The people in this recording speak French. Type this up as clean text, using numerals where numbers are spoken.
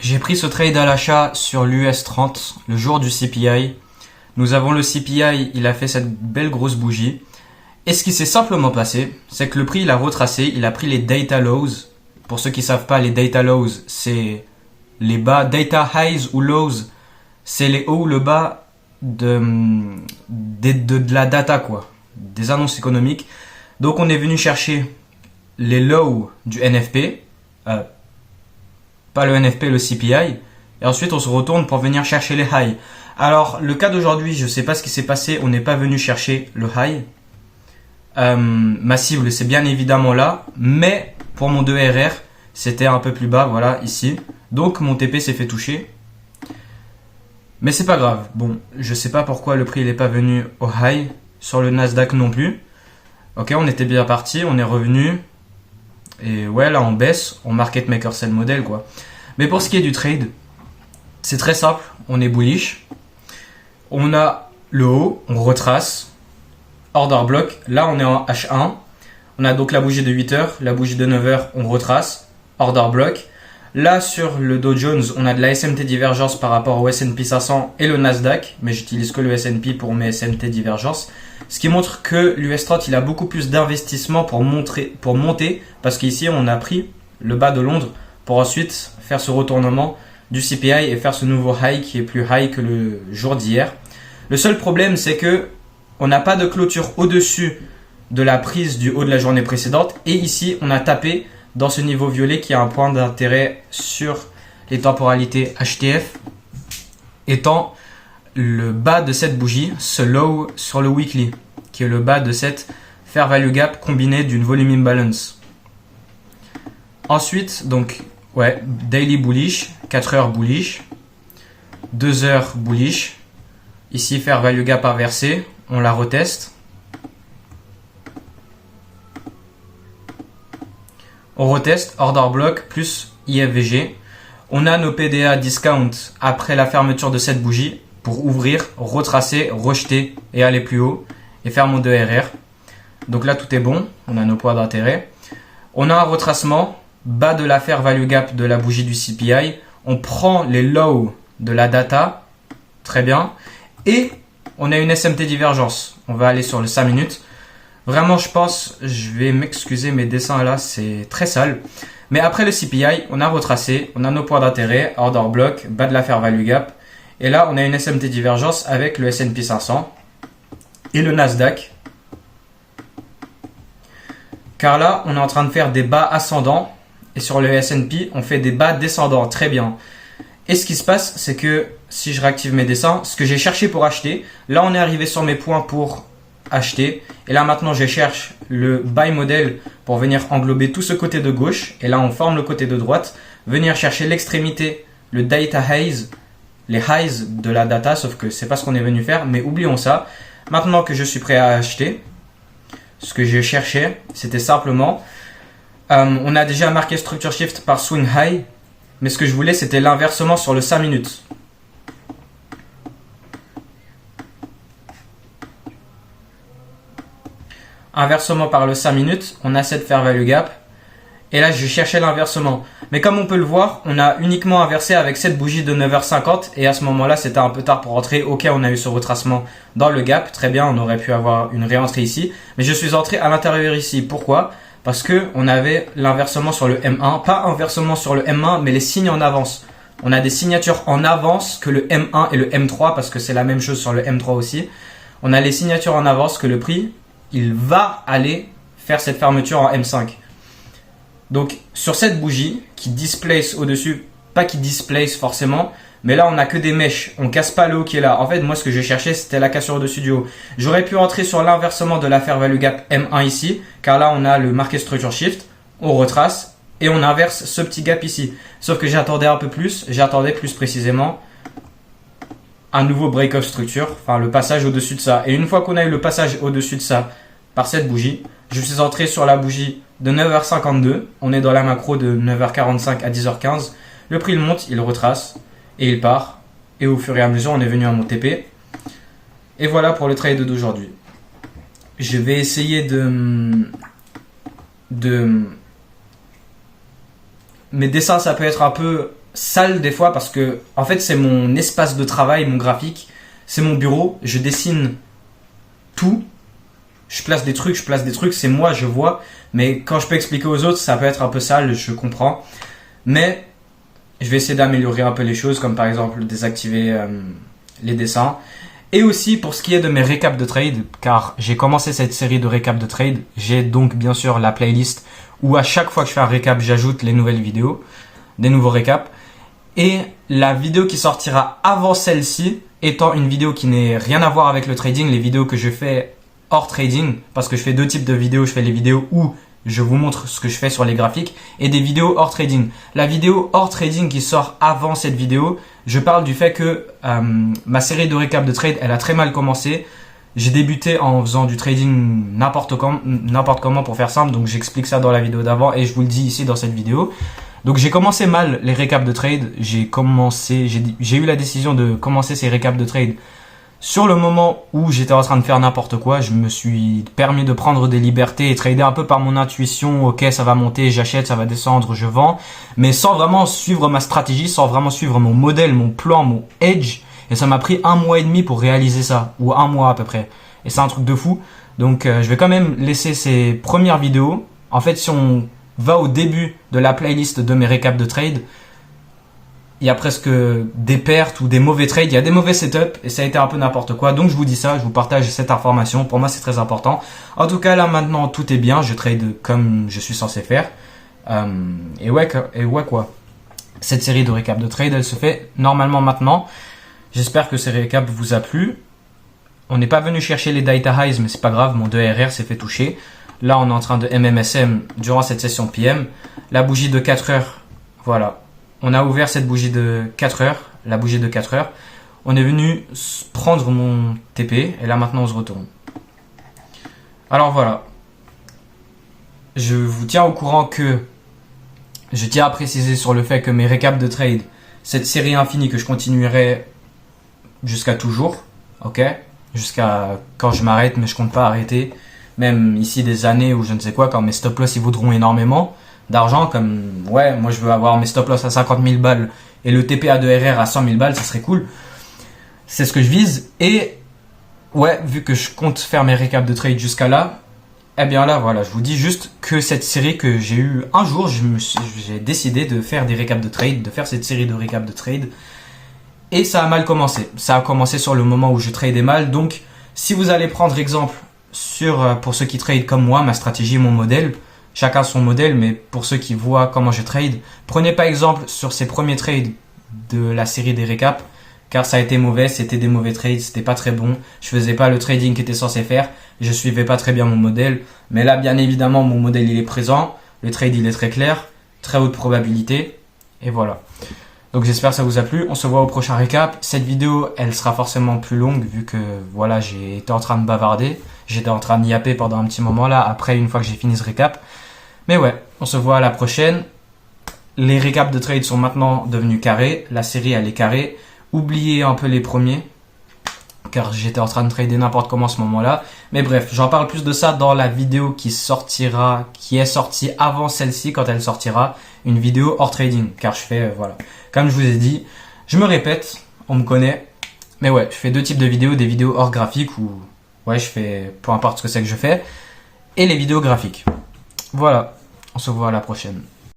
J'ai pris ce trade à l'achat sur l'US 30, le jour du CPI. Nous avons le CPI, il a fait cette belle grosse bougie. Et ce qui s'est simplement passé, c'est que le prix il a retracé, il a pris les data lows. Pour ceux qui savent pas, les data lows, c'est les bas. Data highs ou lows, c'est les hauts ou le bas de la data, quoi. Des annonces économiques. Donc on est venu chercher les lows du NFP. Pas le NFP, le CPI. Et ensuite, on se retourne pour venir chercher les highs. Alors, le cas d'aujourd'hui, je ne sais pas ce qui s'est passé. On n'est pas venu chercher le high. Ma cible, c'est bien évidemment là. Mais pour mon 2RR, c'était un peu plus bas, voilà, ici. Donc, mon TP s'est fait toucher. Mais c'est pas grave. Bon, je sais pas pourquoi le prix n'est pas venu au high. Sur le Nasdaq non plus. Ok, on était bien parti. On est revenu. Et ouais, là on baisse, on market maker sell model quoi. Mais pour ce qui est du trade, c'est très simple, on est bullish. On a le haut, on retrace, order block, là on est en H1. On a donc la bougie de 8h, la bougie de 9h, on retrace, order block. Là sur le Dow Jones, on a de la SMT divergence par rapport au S&P 500 et le Nasdaq, mais j'utilise que le S&P pour mes SMT divergence. Ce qui montre que l'US 30 il a beaucoup plus d'investissement pour monter, parce qu'ici on a pris le bas de Londres pour ensuite faire ce retournement du CPI et faire ce nouveau high qui est plus high que le jour d'hier. Le seul problème c'est que on n'a pas de clôture au-dessus de la prise du haut de la journée précédente et ici on a tapé dans ce niveau violet qui a un point d'intérêt sur les temporalités HTF étant le bas de cette bougie, ce low sur le weekly, qui est le bas de cette fair value gap combinée d'une volume imbalance. Ensuite, donc, ouais, daily bullish, 4 heures bullish, 2 heures bullish. Ici, fair value gap inversée, on la reteste. On reteste order block plus IFVG. On a nos PDA discount après la fermeture de cette bougie pour ouvrir, retracer, rejeter et aller plus haut et faire mon 2RR. Donc là tout est bon, on a nos points d'intérêt. On a un retracement bas de la fair value gap de la bougie du CPI. On prend les lows de la data, très bien. Et on a une SMT divergence. On va aller sur le 5 minutes. Vraiment je pense, je vais m'excuser, mes dessins là c'est très sale. Mais après le CPI, on a retracé, on a nos points d'intérêt, order block, bas de la fair value gap. Et là, on a une SMT divergence avec le S&P 500 et le Nasdaq. Car là, on est en train de faire des bas ascendants. Et sur le S&P, on fait des bas descendants. Très bien. Et ce qui se passe, c'est que si je réactive mes dessins, ce que j'ai cherché pour acheter, là, on est arrivé sur mes points pour acheter. Et là, maintenant, je cherche le buy model pour venir englober tout ce côté de gauche. Et là, on forme le côté de droite. Venir chercher l'extrémité, le data haze, les highs de la data, sauf que c'est pas ce qu'on est venu faire, mais oublions ça. Maintenant que je suis prêt à acheter, ce que je cherchais, c'était simplement, on a déjà marqué structure shift par swing high, mais ce que je voulais, c'était l'inversement sur le 5 minutes. Inversement par le 5 minutes, on a cette fair value gap. Et là, je cherchais l'inversement. Mais comme on peut le voir, on a uniquement inversé avec cette bougie de 9h50. Et à ce moment-là, c'était un peu tard pour rentrer. Ok, on a eu ce retracement dans le gap. Très bien, on aurait pu avoir une réentrée ici. Mais je suis entré à l'intérieur ici. Pourquoi? Parce que on avait l'inversement sur le M1. Pas inversement sur le M1, mais les signes en avance. On a des signatures en avance que le M1 et le M3, parce que c'est la même chose sur le M3 aussi. On a les signatures en avance que le prix, il va aller faire cette fermeture en M5. Donc sur cette bougie qui displace au-dessus, pas qui displace forcément, mais là on n'a que des mèches, on casse pas le haut qui est là. En fait moi ce que j'ai cherché c'était la cassure au-dessus du haut. J'aurais pu entrer sur l'inversement de la fair value gap M1 ici, car là on a le marqué structure shift, on retrace et on inverse ce petit gap ici. Sauf que j'attendais un peu plus, j'attendais plus précisément un nouveau break-off structure, enfin le passage au-dessus de ça. Et une fois qu'on a eu le passage au-dessus de ça par cette bougie, je suis entré sur la bougie de 9h52, on est dans la macro de 9h45 à 10h15, le prix il monte, il retrace et il part, et au fur et à mesure on est venu à mon TP. Et voilà pour le trade d'aujourd'hui. Je vais essayer de mes dessins ça peut être un peu sale des fois parce que en fait c'est mon espace de travail, mon graphique, c'est mon bureau, je dessine tout, je place des trucs, c'est moi, je vois, mais quand je peux expliquer aux autres, ça peut être un peu sale, je comprends, mais je vais essayer d'améliorer un peu les choses, comme par exemple désactiver les dessins. Et aussi pour ce qui est de mes récaps de trade, car j'ai commencé cette série de récaps de trade, j'ai donc bien sûr la playlist où à chaque fois que je fais un récap, j'ajoute les nouvelles vidéos, des nouveaux récaps. Et la vidéo qui sortira avant celle-ci, étant une vidéo qui n'est rien à voir avec le trading, les vidéos que je fais hors trading, parce que je fais deux types de vidéos, je fais les vidéos où je vous montre ce que je fais sur les graphiques et des vidéos hors trading. La vidéo hors trading qui sort avant cette vidéo, je parle du fait que ma série de récap de trade, elle a très mal commencé. J'ai débuté en faisant du trading n'importe comment pour faire simple, donc j'explique ça dans la vidéo d'avant et je vous le dis ici dans cette vidéo. Donc j'ai commencé mal les récaps de trade, j'ai eu la décision de commencer ces récaps de trade sur le moment où j'étais en train de faire n'importe quoi. Je me suis permis de prendre des libertés et trader un peu par mon intuition. Ok, ça va monter, j'achète, ça va descendre, je vends. Mais sans vraiment suivre ma stratégie, sans vraiment suivre mon modèle, mon plan, mon edge. Et ça m'a pris 1 mois et demi pour réaliser ça. Ou 1 mois à peu près. Et c'est un truc de fou. Donc je vais quand même laisser ces premières vidéos. En fait, si on va au début de la playlist de mes récaps de trade, il y a presque des pertes ou des mauvais trades, il y a des mauvais setups et ça a été un peu n'importe quoi. Donc je vous dis ça, je vous partage cette information. Pour moi, c'est très important. En tout cas, là maintenant, tout est bien. Je trade comme je suis censé faire. Et ouais quoi. Cette série de récaps de trade, elle se fait normalement maintenant. J'espère que ces récaps vous a plu. On n'est pas venu chercher les data highs, mais c'est pas grave. Mon 2RR s'est fait toucher. Là, on est en train de MMSM durant cette session PM. La bougie de 4 heures, voilà. On a ouvert cette bougie de 4 heures, la bougie de 4 heures. On est venu prendre mon TP et là maintenant on se retourne. Alors voilà. Je vous tiens au courant que je tiens à préciser sur le fait que mes récaps de trade, cette série infinie que je continuerai jusqu'à toujours, ok? Jusqu'à quand je m'arrête, mais je compte pas arrêter. Même ici des années ou je ne sais quoi, quand mes stop loss ils vaudront énormément d'argent, comme ouais, moi je veux avoir mes stop loss à 50 000 balles et le TPA de RR à 100 000 balles, ça serait cool. C'est ce que je vise. Et ouais, vu que je compte faire mes récaps de trade jusqu'à là, eh bien là voilà, je vous dis juste que cette série que j'ai eu un jour, j'ai décidé de faire des récaps de trade, de faire cette série de récaps de trade. Et ça a mal commencé. Ça a commencé sur le moment où je tradais mal. Donc si vous allez prendre exemple pour ceux qui trade comme moi, ma stratégie, mon modèle, chacun son modèle, mais pour ceux qui voient comment je trade, prenez pas exemple sur ces premiers trades de la série des récaps, car ça a été mauvais, c'était des mauvais trades, c'était pas très bon, je faisais pas le trading qu'était censé faire, je suivais pas très bien mon modèle, mais là bien évidemment mon modèle il est présent, le trade il est très clair, très haute probabilité, et voilà. Donc j'espère que ça vous a plu, on se voit au prochain récap. Cette vidéo elle sera forcément plus longue vu que voilà, j'ai été en train de bavarder, j'étais en train de yapper pendant un petit moment là, après une fois que j'ai fini ce récap. Mais ouais, on se voit à la prochaine. Les récaps de trade sont maintenant devenus carrés, la série elle est carrée. Oubliez un peu les premiers, car j'étais en train de trader n'importe comment à ce moment-là. Mais bref, j'en parle plus de ça dans la vidéo qui est sortie avant celle-ci, quand elle sortira, une vidéo hors trading, car je fais, voilà. Comme je vous ai dit, je me répète, on me connaît, mais ouais, je fais deux types de vidéos, des vidéos hors graphique, où, ouais, je fais, peu importe ce que c'est que je fais, et les vidéos graphiques. Voilà, on se voit à la prochaine.